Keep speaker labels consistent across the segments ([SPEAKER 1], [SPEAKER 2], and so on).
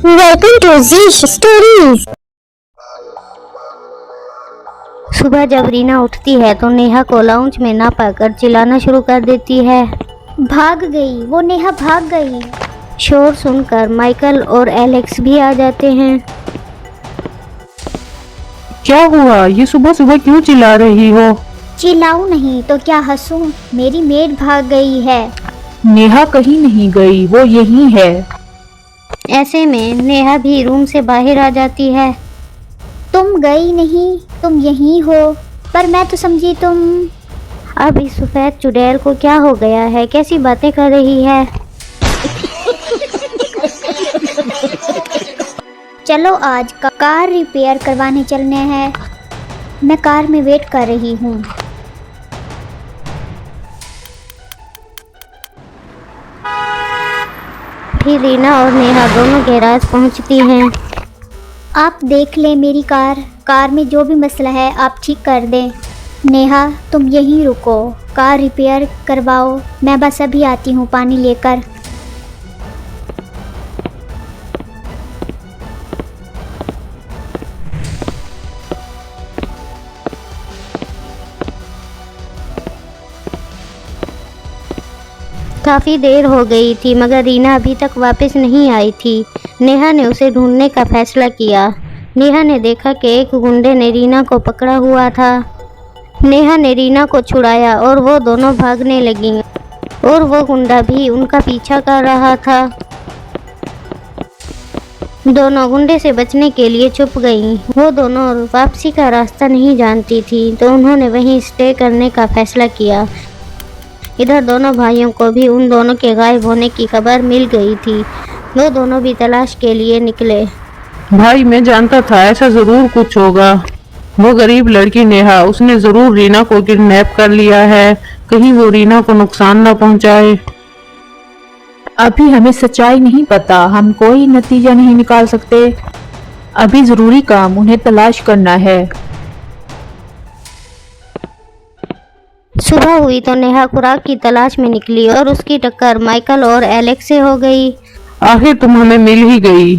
[SPEAKER 1] Welcome to ज़ीश stories. सुबह जब रीना उठती है तो नेहा को लाउंज में ना पाकर चिल्लाना शुरू कर देती है।
[SPEAKER 2] भाग गई, वो नेहा भाग गई।
[SPEAKER 1] शोर सुनकर माइकल और एलेक्स भी आ जाते हैं।
[SPEAKER 3] क्या हुआ? ये सुबह सुबह क्यों चिल्ला रही हो?
[SPEAKER 2] चिल्लाऊं नहीं तो क्या हंसूं? मेरी मेड भाग गई है।
[SPEAKER 3] नेहा कहीं नहीं गई, वो यहीं है।
[SPEAKER 1] ऐसे में नेहा भी रूम से बाहर आ जाती है।
[SPEAKER 2] तुम गई नहीं, तुम यहीं हो, पर मैं तो समझी तुम।
[SPEAKER 1] अब इस सफेद चुड़ैल को क्या हो गया है? कैसी बातें कर रही है?
[SPEAKER 2] चलो आज कार रिपेयर करवाने चलने हैं। मैं कार में वेट कर रही हूँ।
[SPEAKER 1] फिर रीना और नेहा दोनों गैराज पहुंचती हैं।
[SPEAKER 2] आप देख लें मेरी कार में जो भी मसला है आप ठीक कर दें। नेहा तुम यहीं रुको, कार रिपेयर करवाओ, मैं बस अभी आती हूँ पानी लेकर।
[SPEAKER 1] काफ़ी देर हो गई थी मगर रीना अभी तक वापस नहीं आई थी। नेहा ने उसे ढूंढने का फैसला किया। नेहा ने देखा कि एक गुंडे ने रीना को पकड़ा हुआ था। नेहा ने रीना को छुड़ाया और वो दोनों भागने लगीं और वो गुंडा भी उनका पीछा कर रहा था। दोनों गुंडे से बचने के लिए छुप गईं। वो दोनों वापसी का रास्ता नहीं जानती थी तो उन्होंने वहीं स्टे करने का फैसला किया। इधर दोनों भाइयों को भी उन दोनों के गायब होने की खबर मिल गई थी। वो दोनों भी तलाश के लिए निकले।
[SPEAKER 3] भाई मैं जानता था ऐसा जरूर कुछ होगा। वो गरीब लड़की नेहा, उसने जरूर रीना को किडनैप कर लिया है। कहीं वो रीना को नुकसान न पहुंचाए।
[SPEAKER 4] अभी हमें सच्चाई नहीं पता, हम कोई नतीजा नहीं निकाल सकते। अभी जरूरी काम उन्हें तलाश करना है।
[SPEAKER 1] सुबह हुई तो नेहा खुराक की तलाश में निकली और उसकी टक्कर माइकल और एलेक्स से हो गई।
[SPEAKER 3] आखिर तुम हमें मिल ही गई।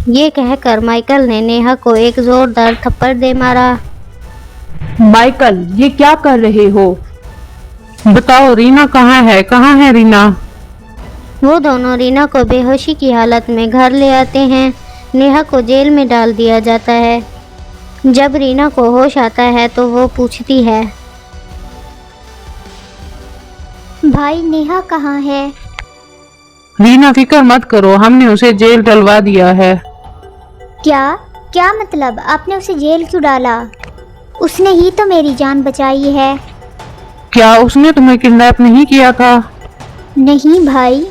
[SPEAKER 1] ये कहकर माइकल ने नेहा को एक जोरदार थप्पड़ दे मारा।
[SPEAKER 4] माइकल, ये क्या कर रहे हो?
[SPEAKER 3] बताओ रीना कहाँ है? कहाँ है रीना?
[SPEAKER 1] वो दोनों रीना को बेहोशी की हालत में घर ले आते हैं। नेहा को जेल में डाल दिया जाता है। जब रीना को होश आता है तो वो पूछती है,
[SPEAKER 2] भाई नेहा कहाँ है?
[SPEAKER 3] रीना फिक्र मत करो, हमने उसे जेल डलवा दिया है।
[SPEAKER 2] क्या मतलब? आपने उसे जेल क्यों डाला? उसने ही तो मेरी जान बचाई है।
[SPEAKER 3] क्या उसने तुम्हें किडनैप नहीं किया था?
[SPEAKER 2] नहीं भाई।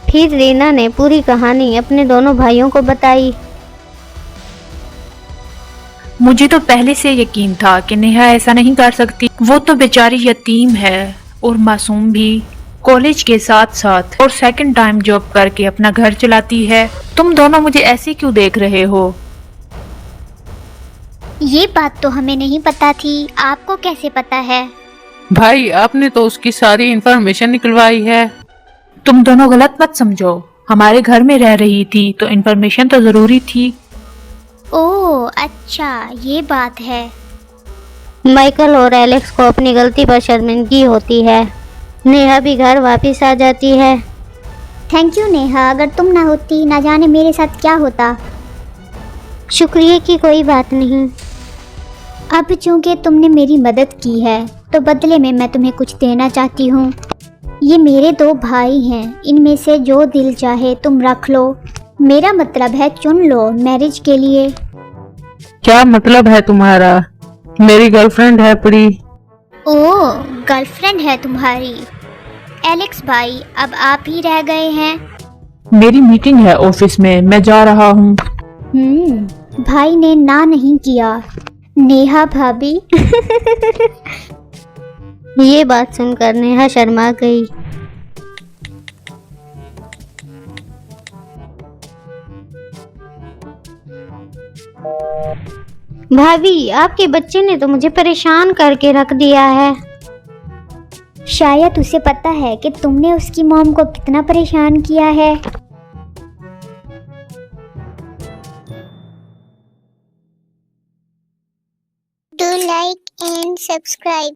[SPEAKER 1] फिर रीना ने पूरी कहानी अपने दोनों भाइयों को बताई।
[SPEAKER 4] मुझे तो पहले से यकीन था कि नेहा ऐसा नहीं कर सकती। वो तो बेचारी यतीम है और मासूम भी। कॉलेज के साथ साथ और सेकंड टाइम जॉब करके अपना घर चलाती है। तुम दोनों मुझे ऐसे क्यों देख रहे हो?
[SPEAKER 2] ये बात तो हमें नहीं पता थी, आपको कैसे पता है?
[SPEAKER 3] भाई आपने तो उसकी सारी इंफॉर्मेशन निकलवाई है।
[SPEAKER 4] तुम दोनों गलत मत समझो, हमारे घर में रह रही थी तो इन्फॉर्मेशन तो जरूरी थी।
[SPEAKER 2] ओह अच्छा, ये बात है।
[SPEAKER 1] माइकल और एलेक्स को अपनी गलती पर शर्मिंदगी होती है। नेहा भी घर वापस आ जाती है।
[SPEAKER 2] थैंक यू नेहा, अगर तुम ना होती ना जाने मेरे साथ क्या होता।
[SPEAKER 1] शुक्रिया की कोई बात नहीं।
[SPEAKER 2] अब चूंकि तुमने मेरी मदद की है तो बदले में मैं तुम्हें कुछ देना चाहती हूँ। ये मेरे दो भाई हैं, इनमें से जो दिल चाहे तुम रख लो। मेरा मतलब है चुन लो मैरिज के लिए।
[SPEAKER 3] क्या मतलब है तुम्हारा? मेरी गर्लफ्रेंड है परी।
[SPEAKER 2] ओह गर्लफ्रेंड है तुम्हारी? एलेक्स भाई अब आप ही रह गए हैं।
[SPEAKER 4] मेरी मीटिंग है ऑफिस में, मैं जा रहा हूँ।
[SPEAKER 2] भाई ने ना नहीं किया। नेहा भाभी।
[SPEAKER 1] ये बात सुनकर नेहा शर्मा गई। भाभी आपके बच्चे ने तो मुझे परेशान करके रख दिया है।
[SPEAKER 2] शायद उसे पता है कि तुमने उसकी मॉम को कितना परेशान किया है।
[SPEAKER 5] Do like and subscribe.